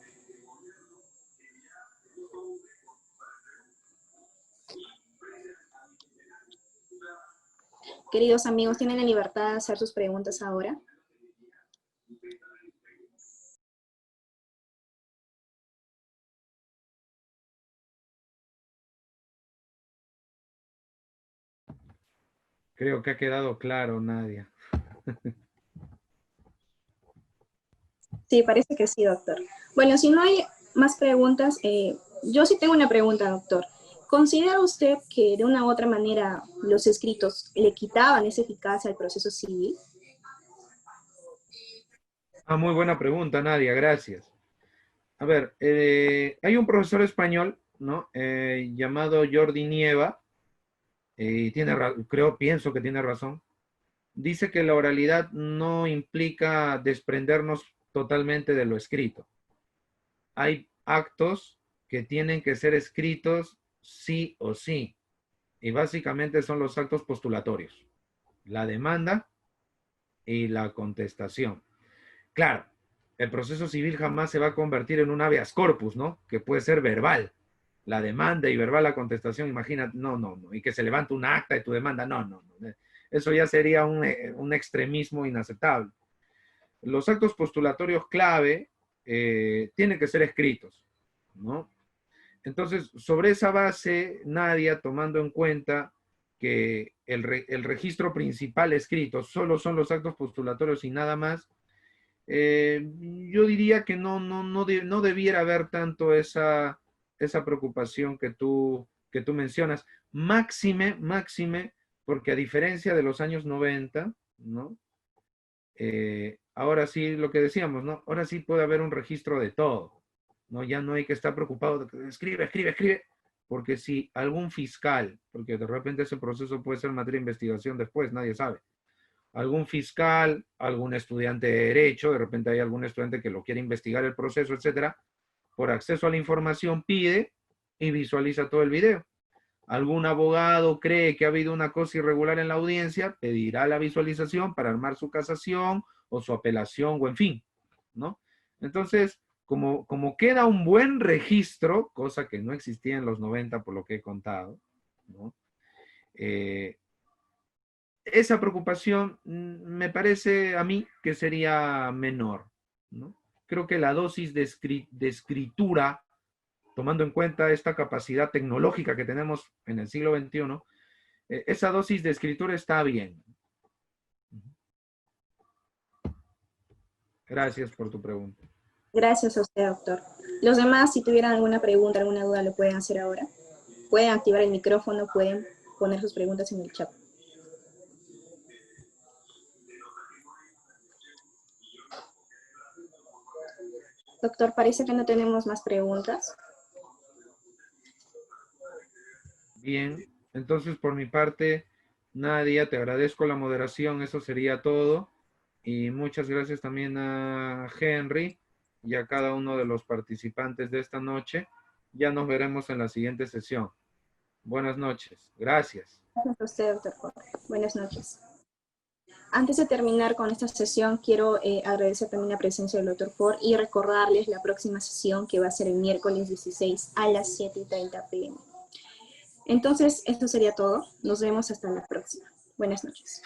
Queridos amigos, tienen la libertad de hacer sus preguntas ahora. Creo que ha quedado claro, Nadia. Sí, parece que sí, doctor. Bueno, si no hay más preguntas, yo sí tengo una pregunta, doctor. ¿Considera usted que de una u otra manera los escritos le quitaban esa eficacia al proceso civil? Muy buena pregunta, Nadia, gracias. A ver, hay un profesor español, ¿no? Llamado Jordi Nieva, y pienso que tiene razón. Dice que la oralidad no implica desprendernos totalmente de lo escrito. Hay actos que tienen que ser escritos sí o sí, y básicamente son los actos postulatorios, la demanda y la contestación. Claro, el proceso civil jamás se va a convertir en un habeas corpus, ¿no? Que puede ser verbal. La demanda y verbal la contestación, imagínate, no. Y que se levante un acta de tu demanda, no. Eso ya sería un extremismo inaceptable. Los actos postulatorios clave tienen que ser escritos, ¿no? Entonces, sobre esa base, Nadia, tomando en cuenta que el registro principal escrito solo son los actos postulatorios y nada más, yo diría que no debiera haber tanto esa preocupación que tú mencionas. Máxime, porque a diferencia de los años 90, ¿no? Ahora sí, lo que decíamos, ¿no? Ahora sí puede haber un registro de todo, ¿no? Ya no hay que estar preocupado de que escribe, porque si algún fiscal, porque de repente ese proceso puede ser materia de investigación después, nadie sabe, algún fiscal, algún estudiante de derecho, de repente hay algún estudiante que lo quiere investigar el proceso, etcétera, por acceso a la información pide y visualiza todo el video. Algún abogado cree que ha habido una cosa irregular en la audiencia, pedirá la visualización para armar su casación o su apelación o en fin, ¿no? Entonces, como queda un buen registro, cosa que no existía en los 90 por lo que he contado, ¿no? Esa preocupación me parece a mí que sería menor, ¿no? Creo que la dosis de escritura, tomando en cuenta esta capacidad tecnológica que tenemos en el siglo XXI, esa dosis de escritura está bien. Gracias por tu pregunta. Gracias a usted, doctor. Los demás, si tuvieran alguna pregunta, alguna duda, lo pueden hacer ahora. Pueden activar el micrófono, pueden poner sus preguntas en el chat. Doctor, parece que no tenemos más preguntas. Bien, entonces por mi parte, Nadia, te agradezco la moderación, eso sería todo. Y muchas gracias también a Henry y a cada uno de los participantes de esta noche. Ya nos veremos en la siguiente sesión. Buenas noches. Gracias. Gracias a usted, doctor Jorge. Buenas noches. Antes de terminar con esta sesión, quiero agradecer también la presencia del doctor Ford y recordarles la próxima sesión que va a ser el miércoles 16 a las 7:30 p.m. Entonces, esto sería todo. Nos vemos hasta la próxima. Buenas noches.